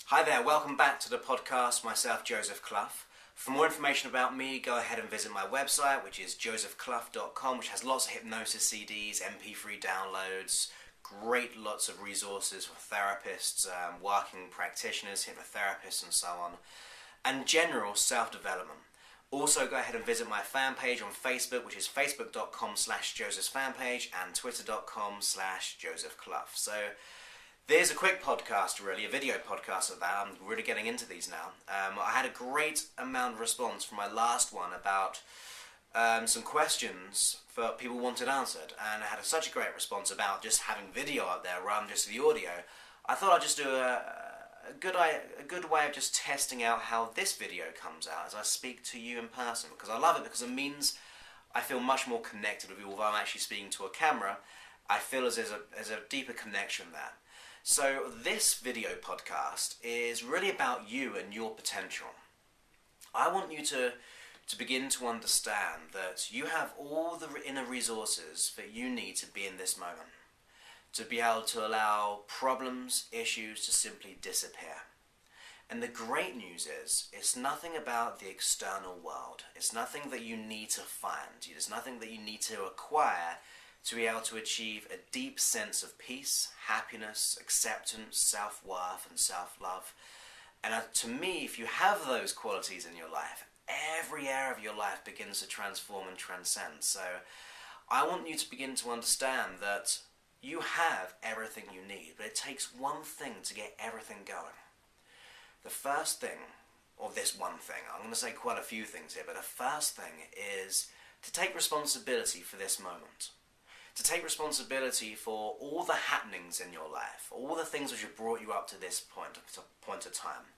Hi there, welcome back to the podcast, myself Joseph Clough. For more information about me, go ahead and visit my website, which is josephclough.com, which has lots of hypnosis CDs, MP3 downloads, lots of resources for therapists, working practitioners, hypnotherapists and so on, and general self-development. Also go ahead and visit my fan page on Facebook, which is facebook.com/josephfanpage and twitter.com/josephclough. So there's a quick podcast, really, a video podcast of that. I'm really getting into these now. I had a great amount of response from my last one about some questions for people wanted answered, and I had such a great response about just having video up there rather than just the audio. I thought I'd just do a good way of just testing out how this video comes out as I speak to you in person, because I love it, because it means I feel much more connected with you. Although I'm actually speaking to a camera, I feel as there's a deeper connection there. So this video podcast is really about you and your potential. I want you to begin to understand that you have all the inner resources that you need to be in this moment, to be able to allow problems, issues to simply disappear. And the great news is, it's nothing about the external world. It's nothing that you need to find. There's nothing that you need to acquire to be able to achieve a deep sense of peace, happiness, acceptance, self-worth and self-love. And to me, if you have those qualities in your life, every area of your life begins to transform and transcend. So I want you to begin to understand that you have everything you need, but it takes one thing to get everything going. The first thing, or this one thing, I'm going to say quite a few things here, but the first thing is to take responsibility for this moment. To take responsibility for all the happenings in your life, all the things which have brought you up to this point of time.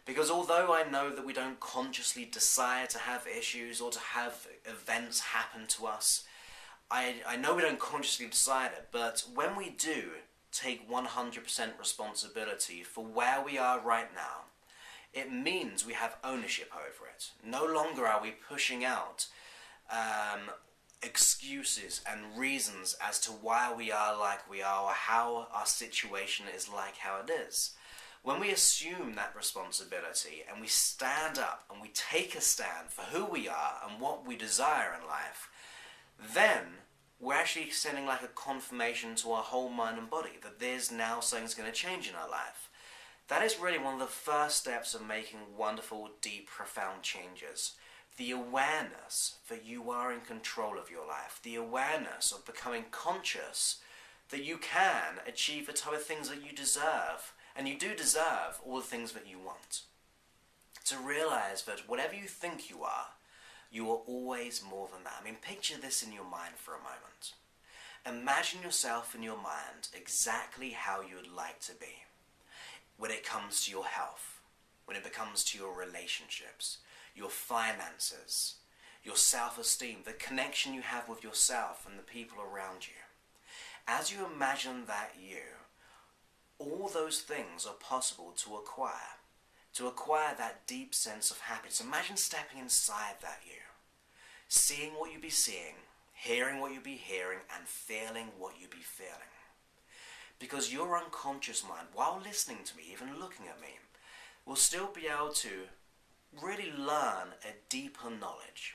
Because although I know that we don't consciously decide to have issues or to have events happen to us, I know we don't consciously decide it, but when we do take 100% responsibility for where we are right now, it means we have ownership over it. No longer are we pushing out excuses and reasons as to why we are like we are, or how our situation is like how it is. When we assume that responsibility and we stand up and we take a stand for who we are and what we desire in life, then we're actually sending like a confirmation to our whole mind and body that there's now something's going to change in our life. That is really one of the first steps of making wonderful, deep, profound changes. The awareness that you are in control of your life, the awareness of becoming conscious that you can achieve the type of things that you deserve, and you do deserve all the things that you want. To realize that whatever you think you are always more than that. I mean, picture this in your mind for a moment. Imagine yourself in your mind exactly how you would like to be when it comes to your health, when it comes to your relationships, your finances, your self-esteem, the connection you have with yourself and the people around you. As you imagine that you, all those things are possible to acquire that deep sense of happiness. Imagine stepping inside that you, seeing what you be seeing, hearing what you be hearing, and feeling what you be feeling. Because your unconscious mind, while listening to me, even looking at me, will still be able to really learn a deeper knowledge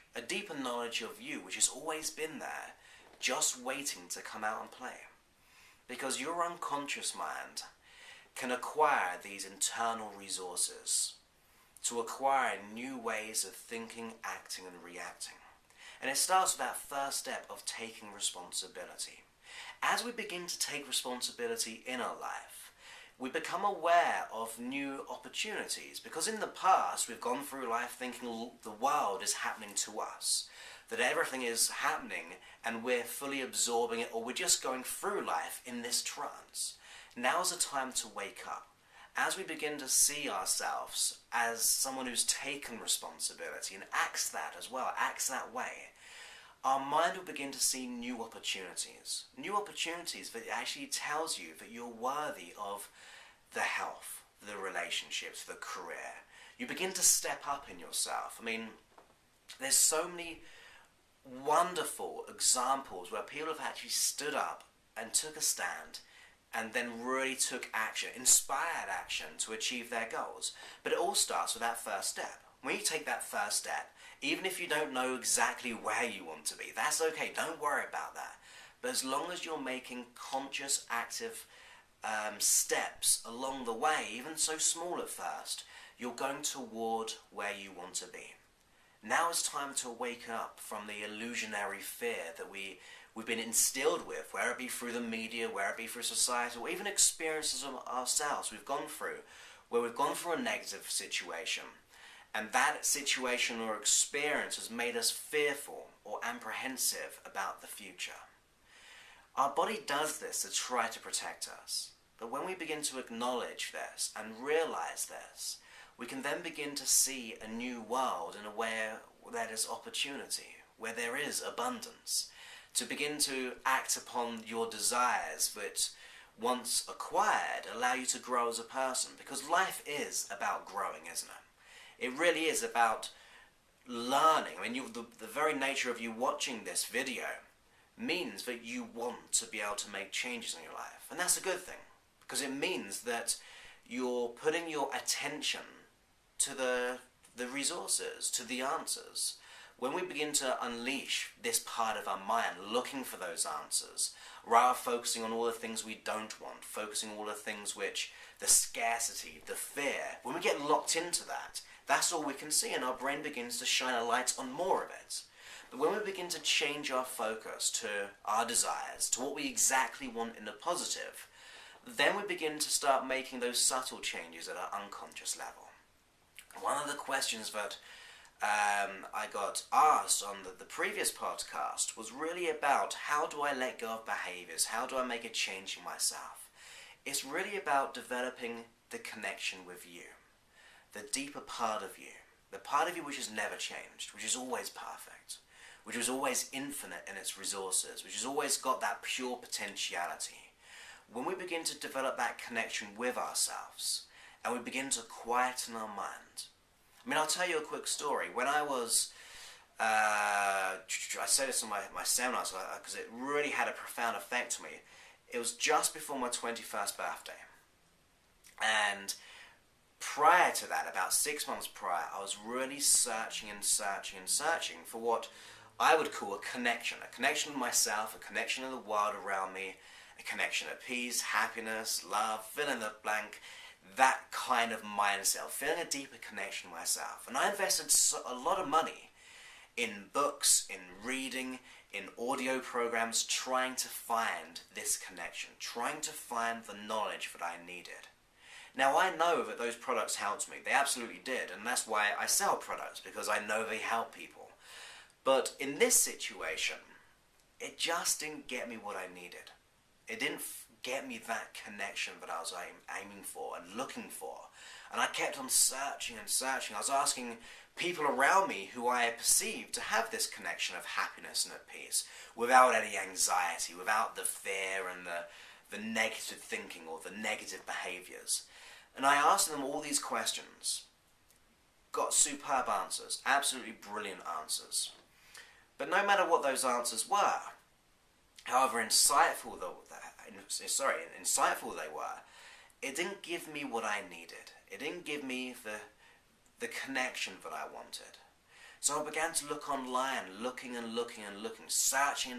of you, which has always been there, just waiting to come out and play. Because your unconscious mind can acquire these internal resources to acquire new ways of thinking, acting and reacting. And it starts with that first step of taking responsibility. As we begin to take responsibility in our life, we become aware of new opportunities, because in the past we've gone through life thinking the world is happening to us, that everything is happening and we're fully absorbing it, or we're just going through life in this trance. Now's the time to wake up. As we begin to see ourselves as someone who's taken responsibility and acts that as well, acts that way, our mind will begin to see new opportunities. New opportunities that actually tells you that you're worthy of the health, the relationships, the career. You begin to step up in yourself. I mean, there's so many wonderful examples where people have actually stood up and took a stand and then really took action, inspired action to achieve their goals. But it all starts with that first step. When you take that first step, even if you don't know exactly where you want to be, that's okay, don't worry about that. But as long as you're making conscious, active steps along the way, even so small at first, you're going toward where you want to be. Now it's time to wake up from the illusionary fear that we've been instilled with, whether it be through the media, whether it be through society, or even experiences of ourselves we've gone through, where we've gone through a negative situation, and that situation or experience has made us fearful or apprehensive about the future. Our body does this to try to protect us, but when we begin to acknowledge this and realize this, we can then begin to see a new world in a way where there is opportunity, where there is abundance, to begin to act upon your desires that once acquired allow you to grow as a person, because life is about growing, isn't it? It really is about learning. I mean, the very nature of you watching this video means that you want to be able to make changes in your life, and that's a good thing, because it means that you're putting your attention to the resources, to the answers. When we begin to unleash this part of our mind, looking for those answers, rather focusing on all the things we don't want, focusing on all the things which, the scarcity, the fear, when we get locked into that, that's all we can see, and our brain begins to shine a light on more of it. But when we begin to change our focus to our desires, to what we exactly want in the positive, then we begin to start making those subtle changes at our unconscious level. One of the questions that I got asked on the previous podcast was really about, how do I let go of behaviors? How do I make a change in myself? It's really about developing the connection with you, the deeper part of you, the part of you which has never changed, which is always perfect, which is always infinite in its resources, which has always got that pure potentiality. When we begin to develop that connection with ourselves, and we begin to quieten our mind. I mean, I'll tell you a quick story. When I was, I say this on my seminars because it really had a profound effect on me. It was just before my 21st birthday. And prior to that, about 6 months prior, I was really searching for what I would call a connection with myself, a connection in the world around me, a connection of peace, happiness, love, fill in the blank, that kind of mindset, feeling a deeper connection with myself. And I invested a lot of money in books, in reading, in audio programs, trying to find this connection, trying to find the knowledge that I needed. Now, I know that those products helped me. They absolutely did, and that's why I sell products, because I know they help people. But in this situation, it just didn't get me what I needed. It didn't get me that connection that I was aiming for and looking for. And I kept on searching and searching. I was asking people around me who I perceived to have this connection of happiness and at peace, without any anxiety, without the fear and the negative thinking or the negative behaviors. And I asked them all these questions. Got superb answers, absolutely brilliant answers. But no matter what those answers were, however insightful they were, it didn't give me what I needed. It didn't give me the connection that I wanted. So I began to look online, looking, searching,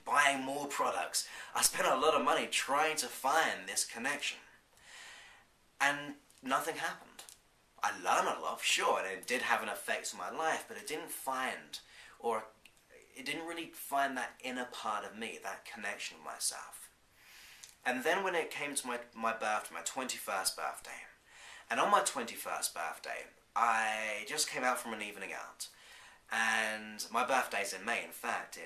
buying more products. I spent a lot of money trying to find this connection. And nothing happened. I learned a lot, sure, and it did have an effect on my life, but it didn't really find that inner part of me, that connection with myself. And then when it came to my birthday, my 21st birthday, and on my 21st birthday, I just came out from an evening out. And my birthday's in May, in fact,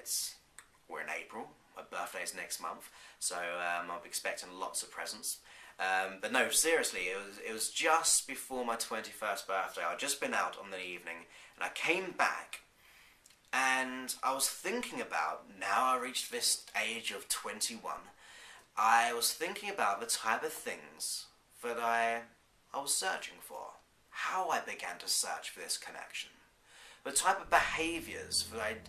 we're in April, my birthday's next month, so I'll be expecting lots of presents. But no, seriously, it was just before my 21st birthday. I'd just been out on the evening, and I came back, and I was thinking about, now I reached this age of 21, I was thinking about the type of things that I was searching for, how I began to search for this connection, the type of behaviours that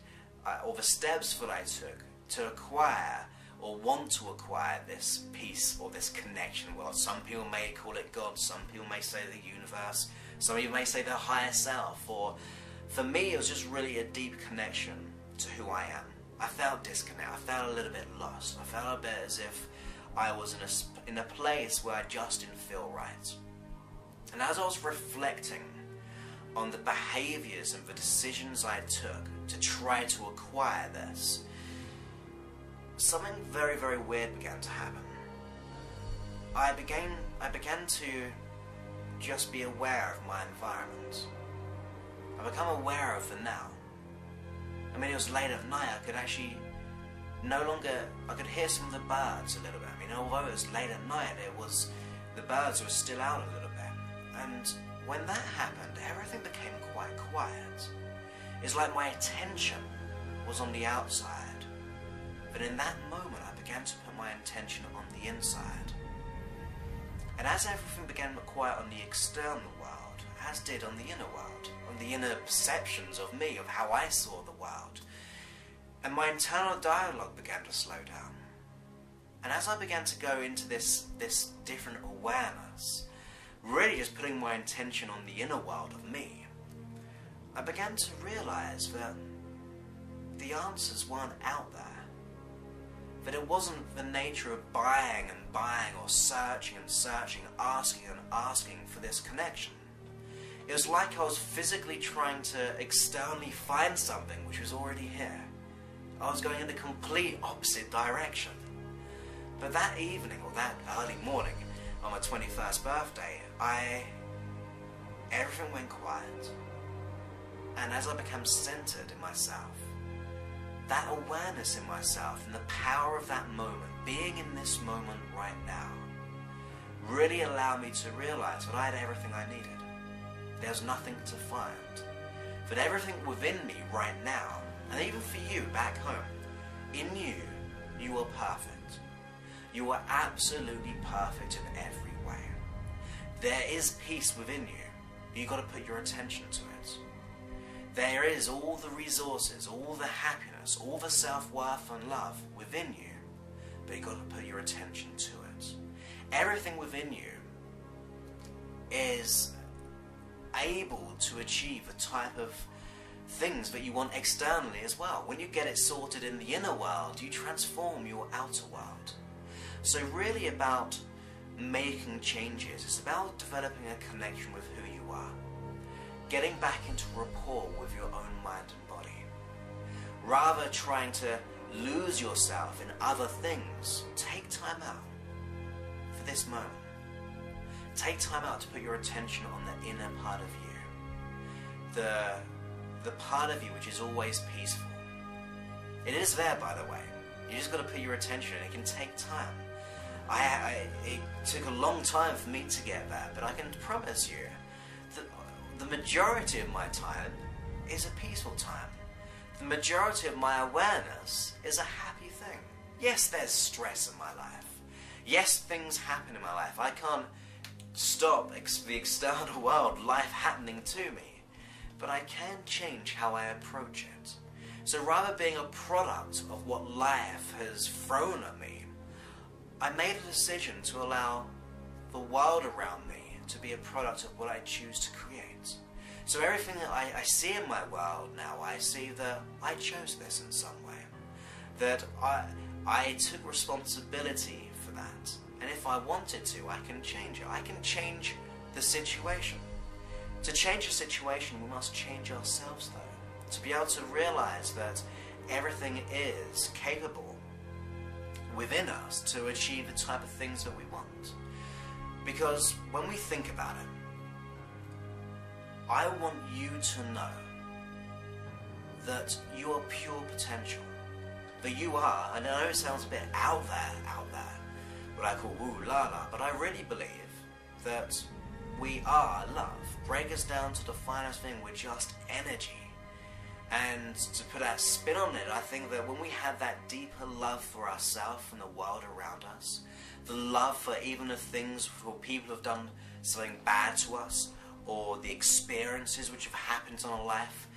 or the steps that I took to acquire or want to acquire this peace or this connection. Well, some people may call it God, some people may say the universe, some people may say their higher self, or for me it was just really a deep connection to who I am. I felt disconnected, I felt a little bit lost, I felt a bit as if I was in a place where I just didn't feel right. And as I was reflecting on the behaviors and the decisions I took to try to acquire this, something very, very weird began to happen. I began to just be aware of my environment. I become aware of the now. I mean, it was late at night, I could actually I could hear some of the birds a little bit. I mean, although it was late at night, the birds were still out a little bit. And when that happened, everything became quite quiet. It's like my attention was on the outside, but in that moment I began to put my attention on the inside. And as everything began to quiet on the external world, as did on the inner world, on the inner perceptions of me, of how I saw the world, and my internal dialogue began to slow down. And as I began to go into this different awareness, really just putting my intention on the inner world of me, I began to realize that the answers weren't out there. That it wasn't the nature of buying and buying, or searching and searching, asking and asking for this connection. It was like I was physically trying to externally find something which was already here. I was going in the complete opposite direction. But that evening, or that early morning, on my 21st birthday, everything went quiet. And as I became centered in myself, that awareness in myself and the power of that moment, being in this moment right now, really allowed me to realize that I had everything I needed. There was nothing to find. That everything within me right now, and even for you back home, in you, you are perfect. You are absolutely perfect in every way. There is peace within you. You've got to put your attention to it. There is all the resources, all the happiness, all the self-worth and love within you, but you've got to put your attention to it. Everything within you is able to achieve a type of things that you want externally as well. When you get it sorted in the inner world, you transform your outer world. So really about making changes, it's about developing a connection with who you are. Getting back into rapport with your own mind and body. Rather trying to lose yourself in other things, take time out for this moment. Take time out to put your attention on the inner part of you. The part of you which is always peaceful. It is there, by the way. You just got to put your attention, and it can take time. It took a long time for me to get there, but I can promise you that the majority of my time is a peaceful time. The majority of my awareness is a happy thing. Yes, there's stress in my life. Yes, things happen in my life. I can't stop the external world, life happening to me. But I can change how I approach it. So rather being a product of what life has thrown at me, I made a decision to allow the world around me to be a product of what I choose to create. So everything that I see in my world now, I see that I chose this in some way. That I took responsibility for that. And if I wanted to, I can change it. I can change the situation. To change a situation, we must change ourselves though. To be able to realize that everything is capable within us to achieve the type of things that we want. Because when we think about it, I want you to know that you are pure potential. That you are, and I know it sounds a bit out there, what I call woo la la, but I really believe that we are love. Break us down to the finest thing, we're just energy. And to put that spin on it, I think that when we have that deeper love for ourselves and the world around us, the love for even the things for people who have done something bad to us, or the experiences which have happened in our life,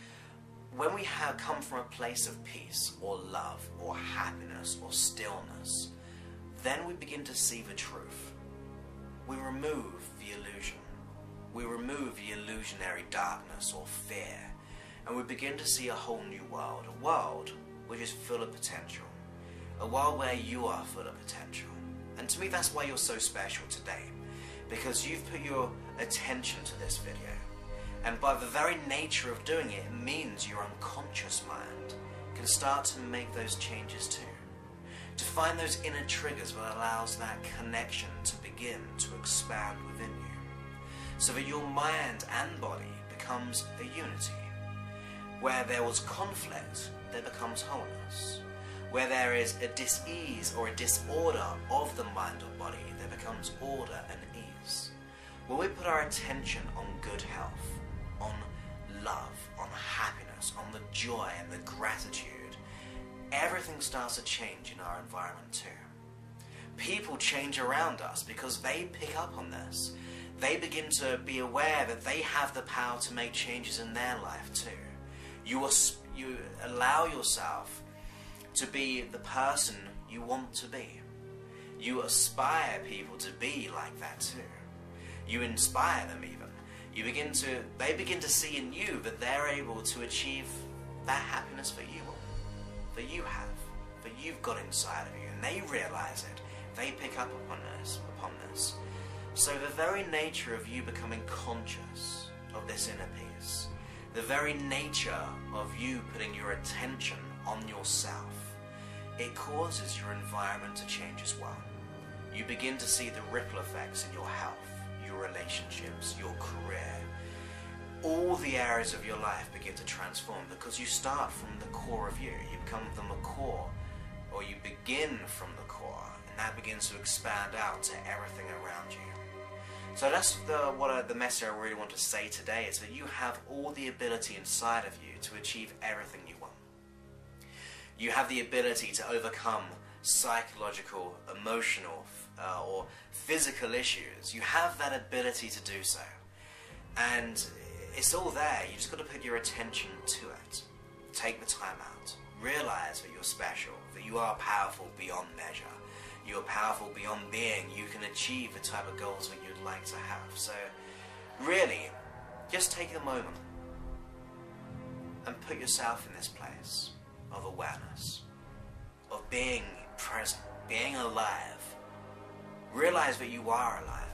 when we have come from a place of peace or love or happiness or stillness, then we begin to see the truth. We remove the illusion. We remove the illusionary darkness or fear, and we begin to see a whole new world, a world which is full of potential, a world where you are full of potential. And to me, that's why you're so special today, because you've put your attention to this video. And by the very nature of doing it, it means your unconscious mind can start to make those changes too. To find those inner triggers that allows that connection to begin to expand within you. So that your mind and body becomes a unity. Where there was conflict, there becomes wholeness. Where there is a dis-ease or a disorder of the mind or body, there becomes order and ease. When we put our attention on good health, on love, on happiness, on the joy and the gratitude, everything starts to change in our environment too. People change around us because they pick up on this. They begin to be aware that they have the power to make changes in their life too. You allow yourself to be the person you want to be. You aspire people to be like that too. You inspire them even. They begin to see in you that they're able to achieve that happiness that you have, that you've got inside of you, and they realize it. They pick up upon this. So the very nature of you becoming conscious of this inner peace, the very nature of you putting your attention on yourself, it causes your environment to change as well. You begin to see the ripple effects in your health, your relationships, your career. All the areas of your life begin to transform because you start from the core of you. You become from the core, or you begin from the core, and that begins to expand out to everything around you. So that's the message I really want to say today, is that you have all the ability inside of you to achieve everything you want. You have the ability to overcome psychological, emotional, or physical issues. You have that ability to do so. And it's all there. You just got to put your attention to it. Take the time out. Realize that you're special, that you are powerful beyond measure. You are powerful beyond being. You can achieve the type of goals that you'd like to have. So really, just take a moment and put yourself in this place of awareness, of being present, being alive. Realize that you are alive.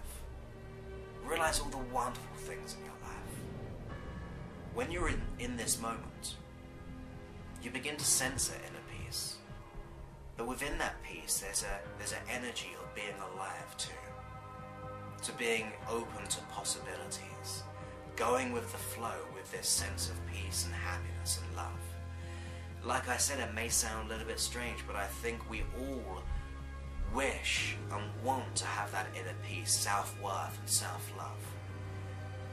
Realize all the wonderful things in your life. When you're in this moment, you begin to sense it in a peace. But within that peace, there's an energy of being alive too. To being open to possibilities. Going with the flow with this sense of peace and happiness and love. Like I said, it may sound a little bit strange, but I think we all wish and want to have that inner peace, self-worth and self-love.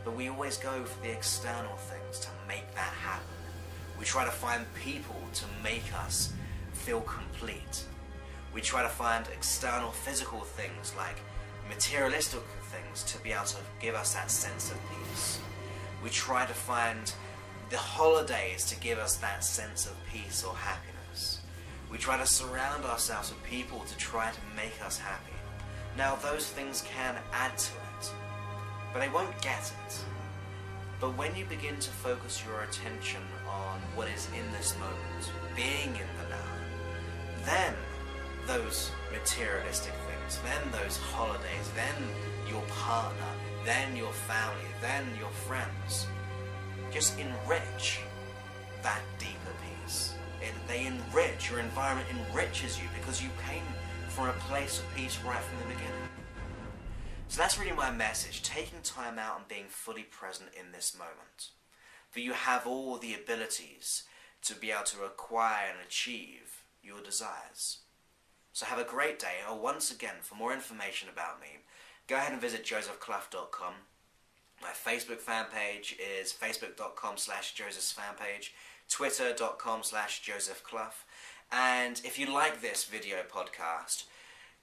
But we always go for the external things to make that happen. We try to find people to make us feel complete. We try to find external physical things like materialistic things to be able to give us that sense of peace. We try to find the holidays to give us that sense of peace or happiness. We try to surround ourselves with people to try to make us happy. Now those things can add to it, but they won't get it. But when you begin to focus your attention on what is in this moment, being in the now, then those materialistic things, then those holidays, then your partner, then your family, then your friends, just enrich that deeper peace. They enrich, your environment enriches you because you came from a place of peace right from the beginning. So that's really my message, taking time out and being fully present in this moment. For you have all the abilities to be able to acquire and achieve your desires. So have a great day. Oh, once again, for more information about me, go ahead and visit josephclough.com. My Facebook fan page is facebook.com/josephsfanpage, twitter.com/josephclough. And if you like this video podcast,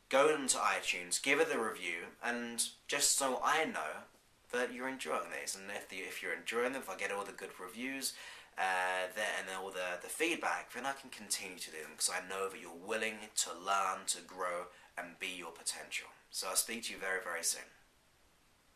go into iTunes, give it a review, and just so I know that you're enjoying these. And if you're enjoying them, if I get all the good reviews, and all the feedback, then I can continue to do them because I know that you're willing to learn, to grow, and be your potential. So I'll speak to you very, very soon.